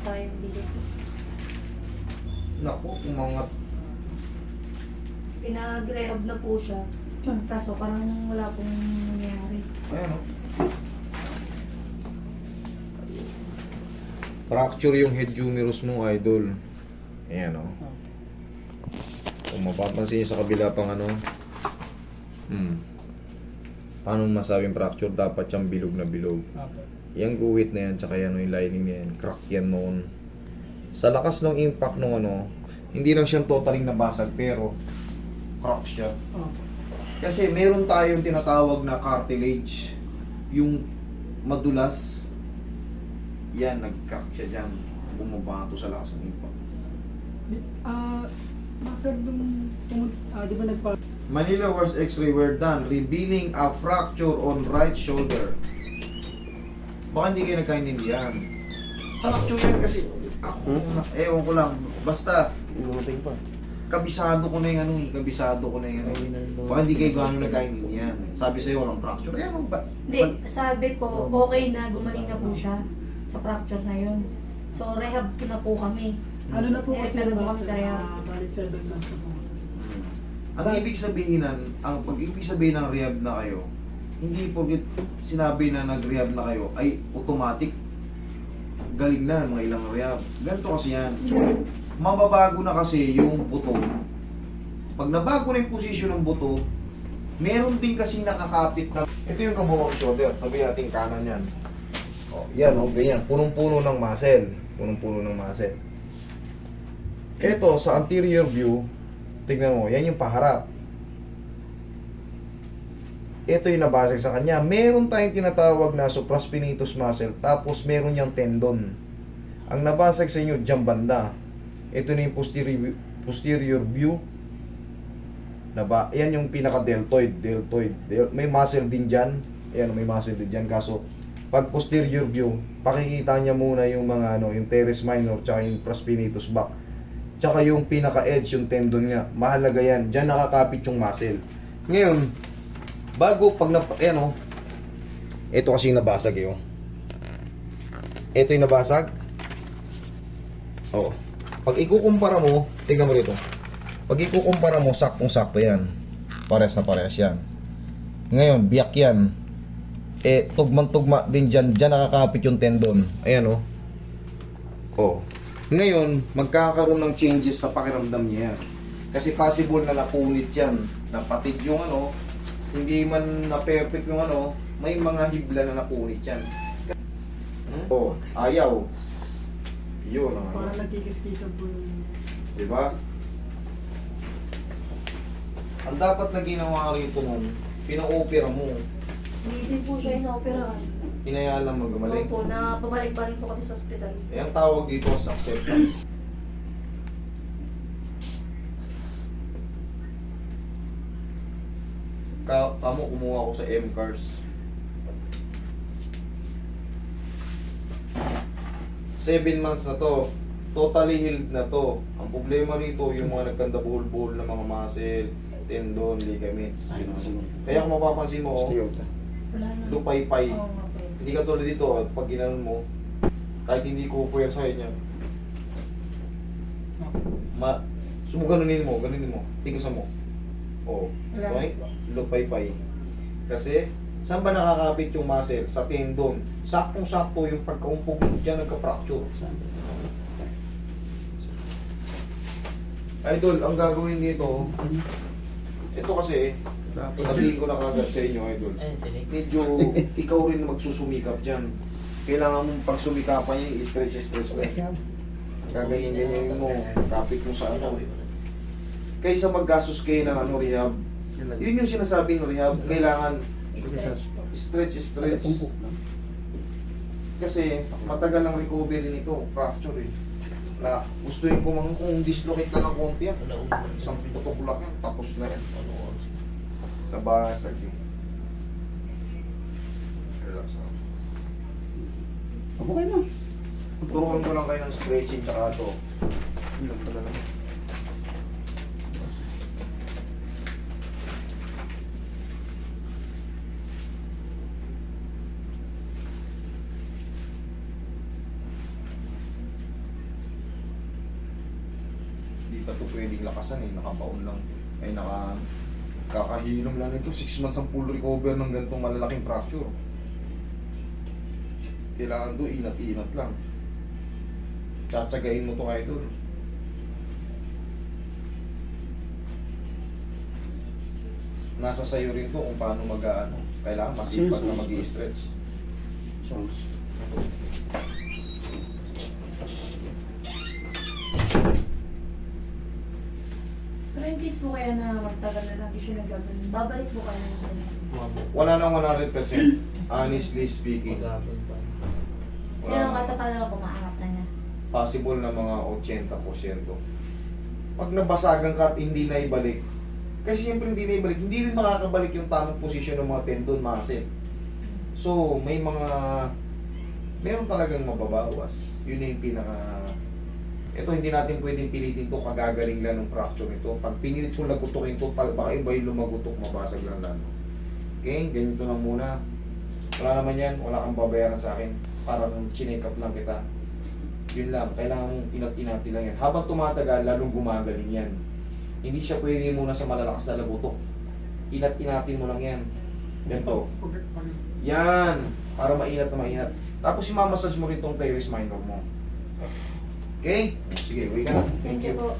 basa yung bilik. Naku, umangat. Pinag-rehab na po siya. Kaso parang wala pong nangyayari. Ayan o. Fracture yung head humerus mo, idol. Ayan o. Kung mapapansin niyo sa kabila pang ano. Paano masabing fracture? Dapat siyang bilog na bilog. Yung guhit na yan, tsaka yan, yung lining na yan, crack yan noon. Sa lakas ng impact ng ano, hindi lang siyang totally nabasag, pero crack siya. Kasi meron tayong tinatawag na cartilage, yung madulas, yan, nag-crack siya dyan, bumabato sa lakas ng impact. Master, di ba nagpa... Manila Wars X-ray were done, revealing a fracture on right shoulder. Baka hindi kayo nagkaintindihan. Fracture yan kasi, ewan ko lang, basta, kabisado ko na yung ano kabisado ko na yung ano. Baka hindi kayo gano'n nagkaintindihan. Sabi sa'yo, walang fracture. Ano ba? Hindi, sabi po, okay na, gumaling na po siya sa fracture na yun. So, rehab ko na po kami. Ano na po kasi Meron po kami master, sa rehab. bali 7 months na po. Ang ibig sabihin ang pag-ibig sabihin ng rehab na kayo, hindi porket sinabi na nag-rehab na kayo, ay automatic galing na mga ilang rehab. Ganito kasi yan. Mababago na kasi yung buto. Pag nabago na yung posisyon ng buto, meron din kasi nakakapit na... Ito yung kabuwang shoulder. Sabi natin kanan yan. O, yan o, ganyan. Punong-puno ng muscle. Punong-puno ng muscle. Ito, sa anterior view, tignan mo, yan yung paharap. Ito yung nabasag sa kanya. Meron tayong tinatawag na supraspinatus muscle, tapos meron yung tendon. Ang nabasag sa inyo, dyan banda. Ito na yung posterior view. Yan yung pinaka-deltoid. May muscle din dyan. Ayan, may muscle din dyan. Kaso, pag posterior view, pakikita niya muna yung mga yung teres minor, tsaka yung prospinatus back. Tsaka yung pinaka-edge, yung tendon nga. Mahalaga yan. Diyan nakakapit yung muscle. Ngayon, bago pag ito kasi yung nabasag eh. Ito yung nabasag. Oo. Pag ikukumpara mo, tingnan mo rito. Pag ikukumpara mo, saktong-sakto yan. Pares na pares yan. Ngayon, biyak yan. Tugmang-tugma din dyan. Diyan nakakapit yung tendon. Ayan oh. Oh. Ngayon, magkakaroon ng changes sa pakiramdam niya yan. Kasi possible na napunit yan. Napatid yung hindi man na-perfect yung may mga hibla na napunit yan. Oh, ayaw. Yun ang Parang nagkikis-kisan po yung... Diba? Ang dapat na ginawa rito nun, pina-opera mo. Hindi din po siya ina-operahan. Hinayaan lang magaling. Opo, na pabalik pa rin po kami sa ospital. Eh, ang tawag dito sa acceptance. Kamo, kumuha ko sa M-Cars. 7 months na to. Totally healed na to. Ang problema rito, yung mga nagkanda-buhol-buhol na mga muscle, tendon, ligaments. Kaya kung mapapansin mo, Wala na. lupay-pay. Oo nga po. Hindi ka tulad dito, pag ginanon mo, kahit hindi ko puwer sa'yo niya, ganunin mo, tigasan mo. Oo. Wala. Okay? Lupay-pay. Kasi, saan ba nakakapit yung muscle? Sa tendon. Saktong-sakto yung pagkaumpog mo dyan, nagka-fracture. Idol, ang gagawin dito, ito kasi, sabihin ko na kagad sa inyo, idol. Medyo ikaw rin magsusumikap dyan. Kailangan mong pag sumikapan niya, i-stretch mo. Gaganyan-ganyan mo, kapit mo sa Kaysa maggastos kayo ng rehab. Yun yung sinasabi ng rehab, kailangan stretch. Kasi matagal ang recovery nito, fracture eh. Na gustuin ko kung dislocate na ng konti yan. Isang putok lang yan, tapos na yan. Nabasag eh. Relax na. Okay na. Turuan ko lang kayo ng stretching tsaka ito. Ilang pala lang. Hindi ka to pwedeng lakasan eh, nakabaon lang. Ay kakahilom lang nito, 6 months ang full recover ng ganitong malalaking fracture. Kailangan to, inat-inat lang. Tsatsagain mo to kayo doon. Nasa sayo rin to kung paano mag-ano. Kailangan masipag na mag-i-stretch. Sounds. Pero in case po kaya na magtagal na lang issue na gagawin, babalik po kayo ng Wala nang 100%. Honestly speaking. Pero katapala lang pumaangat na niya. Possible na mga 80%. Pag nabasagan ka at hindi na ibalik, kasi siyempre hindi na ibalik, hindi rin makakabalik yung tamang posisyon ng mga tendon, muscle. So, meron talagang mababawas. Yun na yung pinaka... Ito, hindi natin pwedeng pilitin to, kagagaling lang ng fracture nito. Pag pinilit kong lagutukin to, baka iba yung lumagutok, mabasag lang lalo. Okay, ganito lang muna. Wala naman yan, wala kang babayaran sa akin. Parang chinek up lang kita. Yun lang, kailangan mong inat-inati lang yan. Habang tumatagal, lalong gumagaling yan. Hindi siya pwede muna sa malalakas na lagutok. Inat-inatin mo lang yan. Ganito. Yan! Para mainat na mainat. Tapos imamassage mo rin tong teres minor mo. Okay? Sige, wait na. Thank you po.